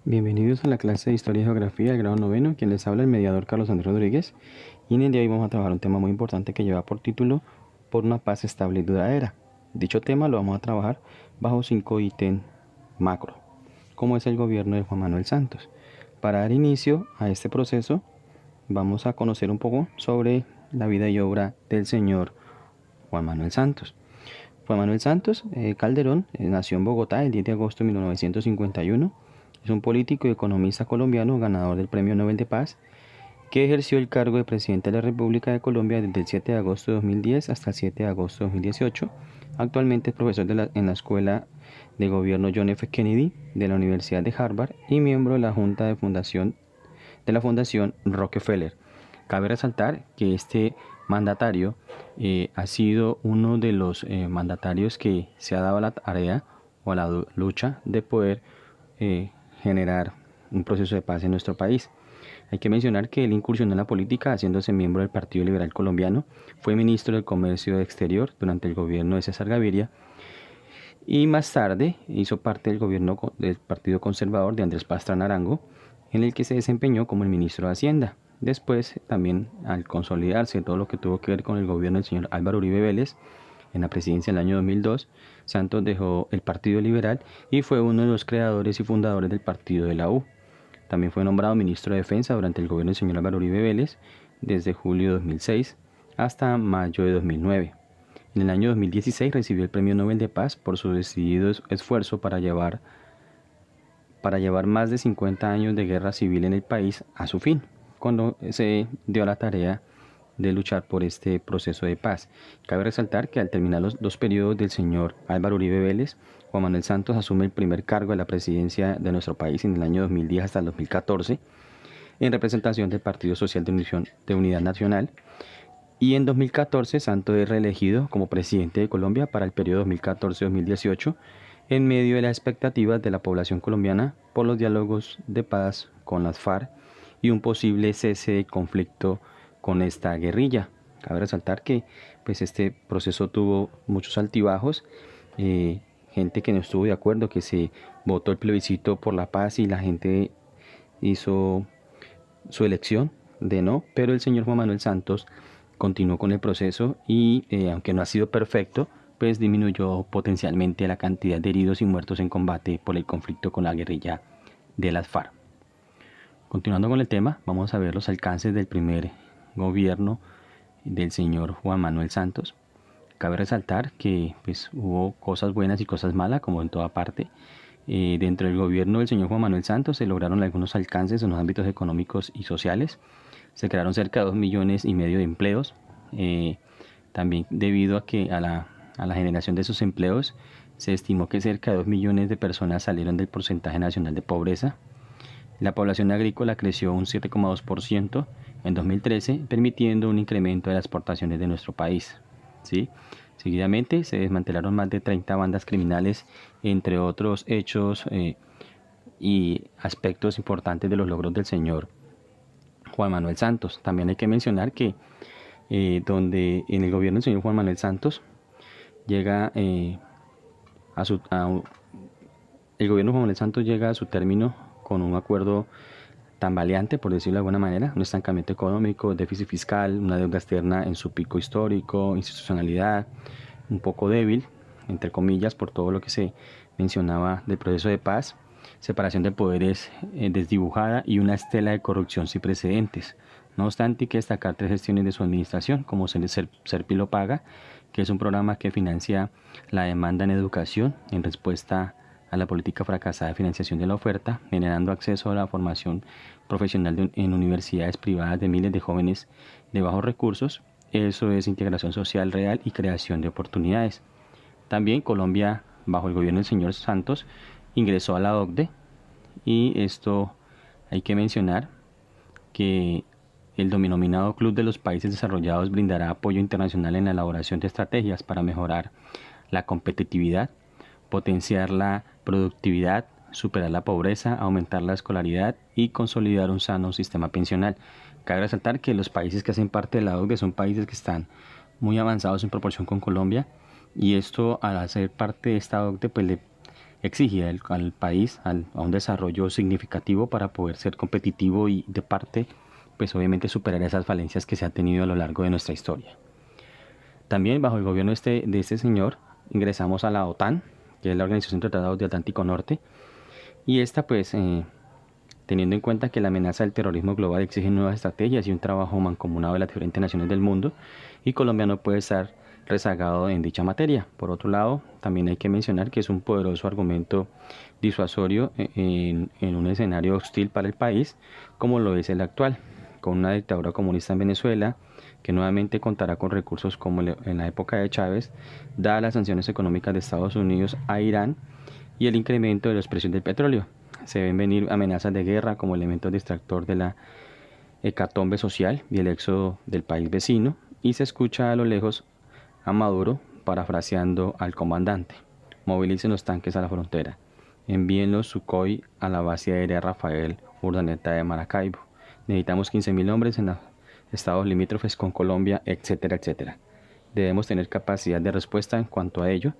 Bienvenidos a la clase de Historia y Geografía del grado noveno, quien les habla el mediador Carlos Andrés Rodríguez, y en el día de hoy vamos a trabajar un tema muy importante que lleva por título Por una paz estable y duradera. Dicho tema lo vamos a trabajar bajo 5 ítems macro, como es el gobierno de Juan Manuel Santos. Para dar inicio a este proceso, vamos a conocer un poco sobre la vida y obra del señor Juan Manuel Santos. Juan Manuel Santos Calderón nació en Bogotá el 10 de agosto de 1951. Es un político y economista colombiano ganador del Premio Nobel de Paz que ejerció el cargo de presidente de la República de Colombia desde el 7 de agosto de 2010 hasta el 7 de agosto de 2018. Actualmente es profesor en la Escuela de Gobierno John F. Kennedy de la Universidad de Harvard y miembro de la Junta de la Fundación Rockefeller. Cabe resaltar que este mandatario ha sido uno de los mandatarios que se ha dado a la tarea o a la lucha de poder generar un proceso de paz en nuestro país. Hay que mencionar que él incursionó en la política haciéndose miembro del Partido Liberal Colombiano, fue ministro del Comercio Exterior durante el gobierno de César Gaviria y más tarde hizo parte del gobierno del Partido Conservador de Andrés Pastrana Arango, en el que se desempeñó como el ministro de Hacienda. Después, también al consolidarse todo lo que tuvo que ver con el gobierno del señor Álvaro Uribe Vélez, en la presidencia del año 2002, Santos dejó el Partido Liberal y fue uno de los creadores y fundadores del Partido de la U. También fue nombrado ministro de Defensa durante el gobierno del señor Álvaro Uribe Vélez, desde julio de 2006 hasta mayo de 2009. En el año 2016 recibió el Premio Nobel de Paz por su decidido esfuerzo para llevar más de 50 años de guerra civil en el país a su fin, cuando se dio a la tarea de luchar por este proceso de paz. Cabe resaltar que al terminar los dos periodos del señor Álvaro Uribe Vélez, Juan Manuel Santos asume el primer cargo de la presidencia de nuestro país en el año 2010 hasta el 2014, en representación del Partido Social de Unidad Nacional, y en 2014 Santos es reelegido como presidente de Colombia para el periodo 2014-2018 en medio de las expectativas de la población colombiana por los diálogos de paz con las FARC y un posible cese de conflicto con esta guerrilla. Cabe resaltar que pues, este proceso tuvo muchos altibajos, gente que no estuvo de acuerdo, que se votó el plebiscito por la paz y la gente hizo su elección de no, pero el señor Juan Manuel Santos continuó con el proceso y aunque no ha sido perfecto, pues disminuyó potencialmente la cantidad de heridos y muertos en combate por el conflicto con la guerrilla de las FARC. Continuando con el tema, vamos a ver los alcances del primer gobierno del señor Juan Manuel Santos. Cabe resaltar que pues, hubo cosas buenas y cosas malas, como en toda parte. Dentro del gobierno del señor Juan Manuel Santos se lograron algunos alcances en los ámbitos económicos y sociales. Se crearon cerca de 2,5 millones de empleos. También debido a la generación de esos empleos, se estimó que cerca de 2 millones de personas salieron del porcentaje nacional de pobreza. La población agrícola creció un 7,2% en 2013, permitiendo un incremento de las exportaciones de nuestro país. ¿Sí? Seguidamente se desmantelaron más de 30 bandas criminales, entre otros hechos y aspectos importantes de los logros del señor Juan Manuel Santos. También hay que mencionar que donde en el gobierno del señor Juan Manuel Santos llega el gobierno de Juan Manuel Santos llega a su término con un acuerdo tambaleante, por decirlo de alguna manera, un estancamiento económico, déficit fiscal, una deuda externa en su pico histórico, institucionalidad un poco débil, entre comillas, por todo lo que se mencionaba del proceso de paz, separación de poderes desdibujada y una estela de corrupción sin precedentes. No obstante, hay que destacar 3 gestiones de su administración, como Serpilo Paga, que es un programa que financia la demanda en educación en respuesta a la política fracasada de financiación de la oferta, generando acceso a la formación profesional en universidades privadas de miles de jóvenes de bajos recursos. Eso es integración social real y creación de oportunidades. También Colombia, bajo el gobierno del señor Santos, ingresó a la OCDE y esto hay que mencionar que el denominado Club de los Países Desarrollados brindará apoyo internacional en la elaboración de estrategias para mejorar la competitividad, potenciar la productividad, superar la pobreza, aumentar la escolaridad y consolidar un sano sistema pensional. Cabe resaltar que los países que hacen parte de la OCDE son países que están muy avanzados en proporción con Colombia y esto al hacer parte de esta OCDE pues le exige al país a un desarrollo significativo para poder ser competitivo y de parte, pues obviamente superar esas falencias que se han tenido a lo largo de nuestra historia. También bajo el gobierno de este señor ingresamos a la OTAN, que es la Organización de Tratados del Atlántico Norte, y esta pues teniendo en cuenta que la amenaza del terrorismo global exige nuevas estrategias y un trabajo mancomunado de las diferentes naciones del mundo, y Colombia no puede estar rezagado en dicha materia. Por otro lado, también hay que mencionar que es un poderoso argumento disuasorio en un escenario hostil para el país, como lo es el actual, con una dictadura comunista en Venezuela, que nuevamente contará con recursos como en la época de Chávez, dadas las sanciones económicas de Estados Unidos a Irán y el incremento de los precios del petróleo. Se ven venir amenazas de guerra como elementos distractor de la hecatombe social y el éxodo del país vecino, y se escucha a lo lejos a Maduro parafraseando al comandante: movilicen los tanques a la frontera, envíen los Sukhoi a la base aérea Rafael Urdaneta de Maracaibo, necesitamos 15.000 hombres en los estados limítrofes con Colombia, etcétera, etcétera. Debemos tener capacidad de respuesta en cuanto a ello,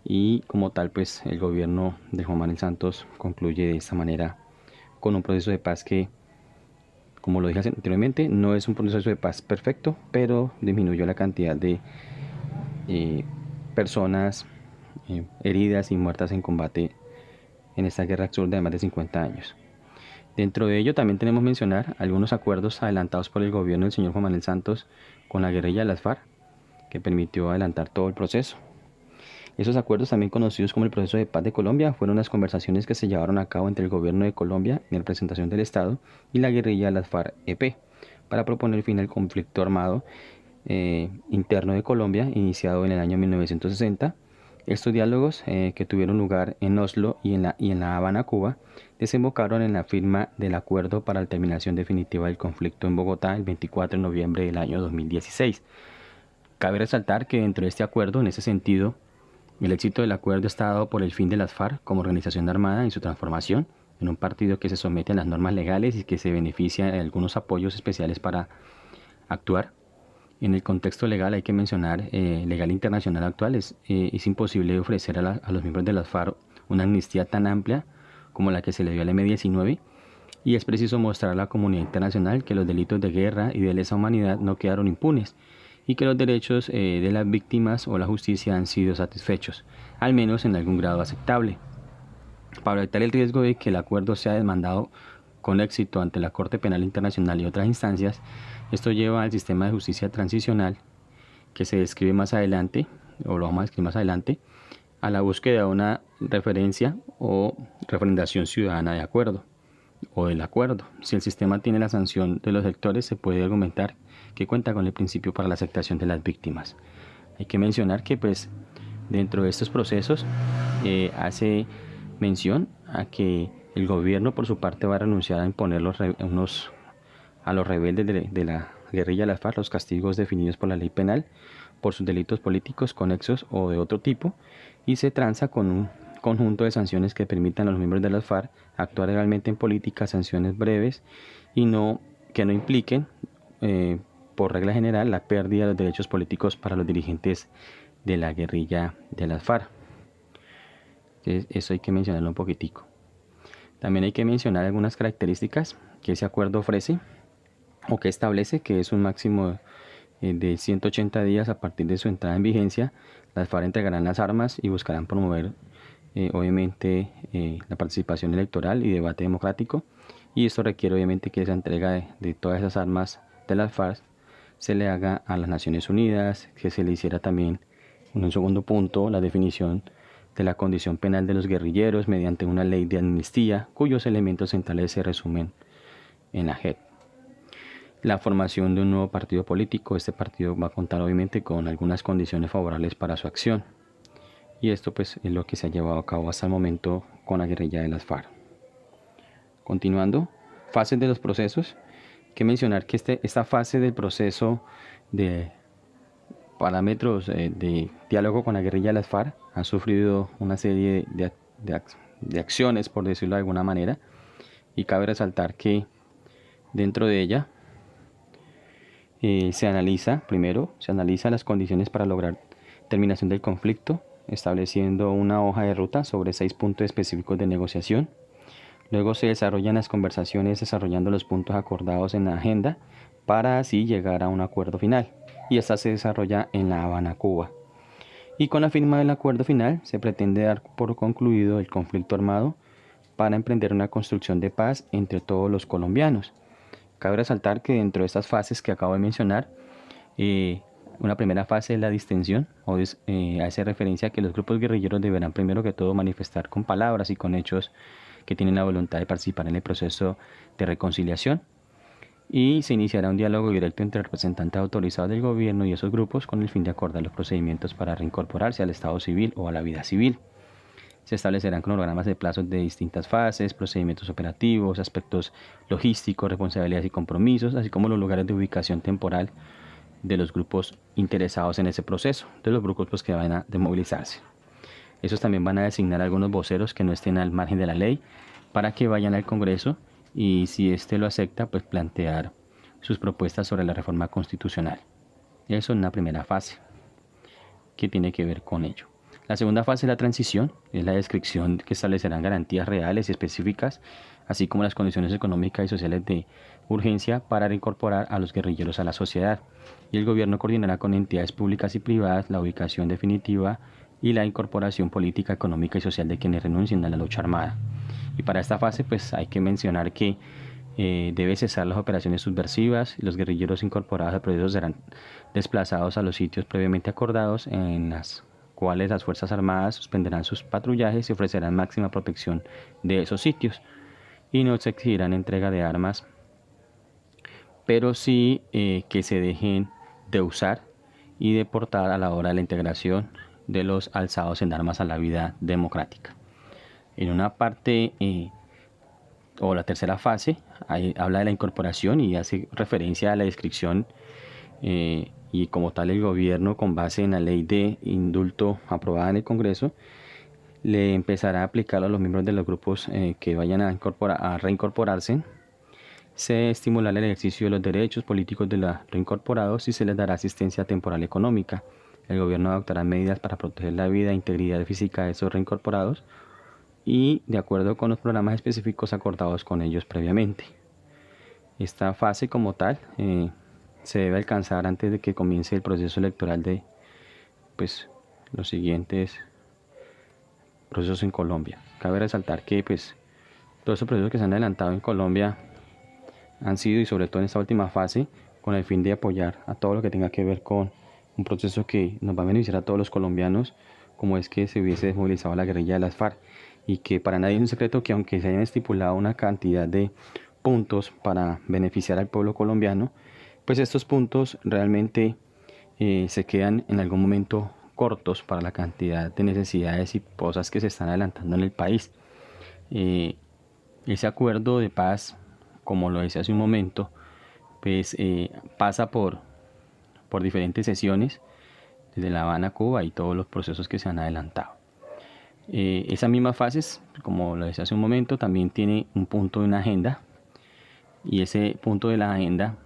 y como tal pues el gobierno de Juan Manuel Santos concluye de esta manera con un proceso de paz que, como lo dije anteriormente, no es un proceso de paz perfecto, pero disminuyó la cantidad de eh, personas heridas y muertas en combate en esta guerra absurda de más de 50 años. Dentro de ello también tenemos que mencionar algunos acuerdos adelantados por el gobierno del señor Juan Manuel Santos con la guerrilla de las FARC, que permitió adelantar todo el proceso. Esos acuerdos, también conocidos como el Proceso de Paz de Colombia, fueron las conversaciones que se llevaron a cabo entre el gobierno de Colombia, en representación del Estado, y la guerrilla de las FARC-EP, para proponer fin al conflicto armado interno de Colombia, iniciado en el año 1960. Estos diálogos, que tuvieron lugar en Oslo y en la Habana, Cuba, desembocaron en la firma del acuerdo para la terminación definitiva del conflicto en Bogotá el 24 de noviembre del año 2016. Cabe resaltar que dentro de este acuerdo, en ese sentido, el éxito del acuerdo está dado por el fin de las FARC como organización armada y su transformación en un partido que se somete a las normas legales y que se beneficia de algunos apoyos especiales para actuar. En el contexto legal hay que mencionar, legal internacional actual, es imposible ofrecer a los miembros de las FARC una amnistía tan amplia como la que se le dio al M-19, y es preciso mostrar a la comunidad internacional que los delitos de guerra y de lesa humanidad no quedaron impunes y que los derechos de las víctimas o la justicia han sido satisfechos, al menos en algún grado aceptable. Para evitar el riesgo de que el acuerdo sea demandado con éxito ante la Corte Penal Internacional y otras instancias, esto lleva al sistema de justicia transicional, que se describe más adelante, o lo vamos a describir más adelante, a la búsqueda de una referencia o referendación ciudadana de acuerdo o del acuerdo. Si el sistema tiene la sanción de los sectores, se puede argumentar que cuenta con el principio para la aceptación de las víctimas. Hay que mencionar que pues dentro de estos procesos hace mención a que el gobierno por su parte va a renunciar a imponer a los rebeldes de la guerrilla de las FARC los castigos definidos por la ley penal por sus delitos políticos conexos o de otro tipo, y se tranza con un conjunto de sanciones que permitan a los miembros de las FARC actuar legalmente en política, sanciones breves y que no impliquen, por regla general, la pérdida de los derechos políticos para los dirigentes de la guerrilla de las FARC. Entonces, eso hay que mencionarlo un poquitico. También hay que mencionar algunas características que ese acuerdo ofrece o que establece, que es un máximo de 180 días a partir de su entrada en vigencia. Las FARC entregarán las armas y buscarán promover obviamente la participación electoral y debate democrático, y esto requiere obviamente que esa entrega de todas esas armas de las FARC se le haga a las Naciones Unidas, que se le hiciera también, en un segundo punto, la definición de la condición penal de los guerrilleros mediante una ley de amnistía cuyos elementos centrales se resumen en la JEP. La formación de un nuevo partido político. Este partido va a contar obviamente con algunas condiciones favorables para su acción, y esto pues es lo que se ha llevado a cabo hasta el momento con la guerrilla de las FARC. Continuando, fases de los procesos. Hay que mencionar que esta fase del proceso de parámetros de diálogo con la guerrilla de las FARC ha sufrido una serie de acciones, por decirlo de alguna manera, y cabe resaltar que dentro de ella se analiza las condiciones para lograr terminación del conflicto, estableciendo una hoja de ruta sobre 6 puntos específicos de negociación. Luego se desarrollan las conversaciones desarrollando los puntos acordados en la agenda para así llegar a un acuerdo final. Y esta se desarrolla en La Habana, Cuba. Y con la firma del acuerdo final se pretende dar por concluido el conflicto armado para emprender una construcción de paz entre todos los colombianos. Cabe resaltar que dentro de estas fases que acabo de mencionar, una primera fase es la distensión, hace referencia a que los grupos guerrilleros deberán primero que todo manifestar con palabras y con hechos que tienen la voluntad de participar en el proceso de reconciliación, y se iniciará un diálogo directo entre representantes autorizados del gobierno y esos grupos con el fin de acordar los procedimientos para reincorporarse al Estado civil o a la vida civil. Se establecerán cronogramas de plazos de distintas fases, procedimientos operativos, aspectos logísticos, responsabilidades y compromisos, así como los lugares de ubicación temporal de los grupos interesados en ese proceso, de los grupos pues, que van a desmovilizarse. Esos también van a designar algunos voceros que no estén al margen de la ley para que vayan al Congreso y si éste lo acepta, pues plantear sus propuestas sobre la reforma constitucional. Eso en una primera fase que tiene que ver con ello. La segunda fase es la transición, es la descripción que establecerán garantías reales y específicas, así como las condiciones económicas y sociales de urgencia para reincorporar a los guerrilleros a la sociedad. Y el gobierno coordinará con entidades públicas y privadas la ubicación definitiva y la incorporación política, económica y social de quienes renuncien a la lucha armada. Y para esta fase pues hay que mencionar que debe cesar las operaciones subversivas y los guerrilleros incorporados al proceso serán desplazados a los sitios previamente acordados, en las cuales las Fuerzas Armadas suspenderán sus patrullajes y ofrecerán máxima protección de esos sitios y no se exigirán entrega de armas, pero sí que se dejen de usar y deportar a la hora de la integración de los alzados en armas a la vida democrática. En una parte o la tercera fase habla de la incorporación y hace referencia a la descripción y como tal el gobierno, con base en la ley de indulto aprobada en el Congreso, le empezará a aplicar a los miembros de los grupos que vayan a reincorporarse. Se estimulará el ejercicio de los derechos políticos de los reincorporados y se les dará asistencia temporal económica. El gobierno adoptará medidas para proteger la vida e integridad física de esos reincorporados y de acuerdo con los programas específicos acordados con ellos previamente. Esta fase como tal se debe alcanzar antes de que comience el proceso electoral de los siguientes procesos en Colombia. Cabe resaltar que todos esos procesos que se han adelantado en Colombia han sido, y sobre todo en esta última fase, con el fin de apoyar a todo lo que tenga que ver con un proceso que nos va a beneficiar a todos los colombianos, como es que se hubiese desmovilizado la guerrilla de las FARC, y que para nadie es un secreto que aunque se hayan estipulado una cantidad de puntos para beneficiar al pueblo colombiano, pues estos puntos realmente se quedan en algún momento cortos para la cantidad de necesidades y cosas que se están adelantando en el país. Ese acuerdo de paz, como lo decía hace un momento, pues pasa por diferentes sesiones desde La Habana, Cuba, y todos los procesos que se han adelantado. Esas mismas fases, como lo decía hace un momento, también tiene un punto de una agenda, y ese punto de la agenda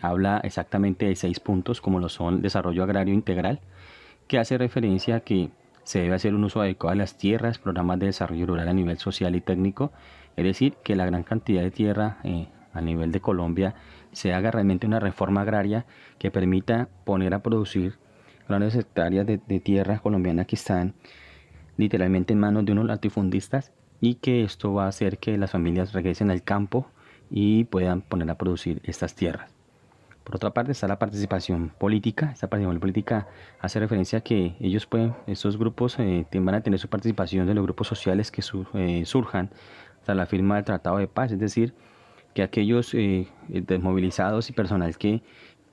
habla exactamente de 6 puntos, como lo son desarrollo agrario integral, que hace referencia a que se debe hacer un uso adecuado de las tierras, programas de desarrollo rural a nivel social y técnico, es decir, que la gran cantidad de tierra a nivel de Colombia se haga realmente una reforma agraria que permita poner a producir grandes hectáreas de tierra colombiana que están literalmente en manos de unos latifundistas, y que esto va a hacer que las familias regresen al campo y puedan poner a producir estas tierras. Por otra parte está la participación política. Esta participación política hace referencia a que estos grupos van a tener su participación de los grupos sociales que surjan tras la firma del Tratado de Paz, es decir, que aquellos desmovilizados y personal que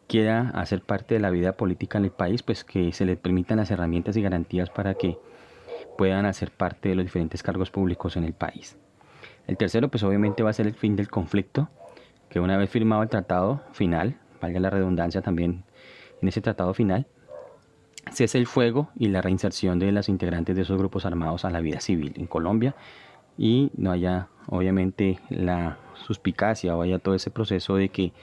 quiera hacer parte de la vida política en el país, pues que se les permitan las herramientas y garantías para que puedan hacer parte de los diferentes cargos públicos en el país. El tercero, pues obviamente va a ser el fin del conflicto, que una vez firmado el tratado final, valga la redundancia también en ese tratado final, cese el fuego y la reinserción de los integrantes de esos grupos armados a la vida civil en Colombia, y no haya obviamente la suspicacia o haya todo ese proceso de que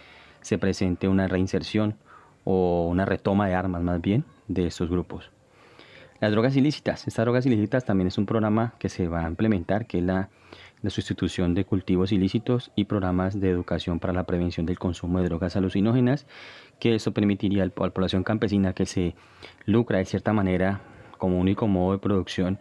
se presente una reinserción o una retoma de armas más bien de estos grupos. Las drogas ilícitas. Estas drogas ilícitas también es un programa que se va a implementar, que es la sustitución de cultivos ilícitos y programas de educación para la prevención del consumo de drogas alucinógenas, que eso permitiría a la población campesina que se lucra de cierta manera como único modo de producción,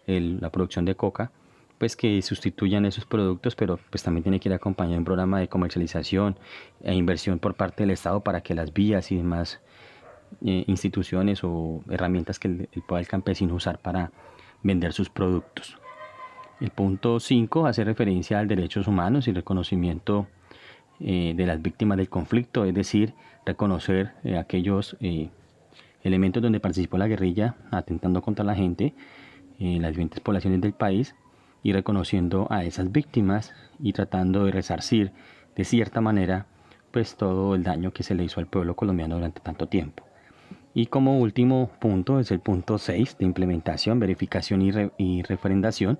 la producción de coca, pues que sustituyan esos productos, pero pues también tiene que ir acompañado de un programa de comercialización e inversión por parte del Estado para que las vías y demás instituciones o herramientas que pueda el campesino usar para vender sus productos. El punto 5 hace referencia al derechos humanos y reconocimiento de las víctimas del conflicto, es decir, reconocer aquellos elementos donde participó la guerrilla atentando contra la gente, las diferentes poblaciones del país, y reconociendo a esas víctimas y tratando de resarcir de cierta manera pues todo el daño que se le hizo al pueblo colombiano durante tanto tiempo. Y como último punto es el punto 6 de implementación, verificación y referendación,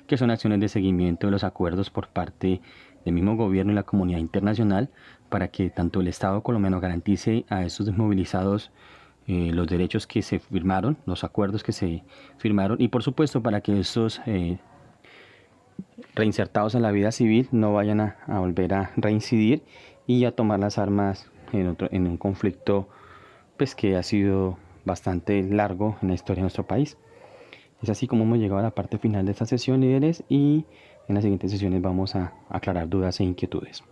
que son acciones de seguimiento de los acuerdos por parte del mismo gobierno y la comunidad internacional para que tanto el Estado colombiano garantice a estos desmovilizados los derechos que se firmaron, los acuerdos que se firmaron y por supuesto para que estos reinsertados en la vida civil no vayan a volver a reincidir y a tomar las armas en un conflicto pues que ha sido bastante largo en la historia de nuestro país. Es así como hemos llegado a la parte final de esta sesión, líderes, y en las siguientes sesiones vamos a aclarar dudas e inquietudes.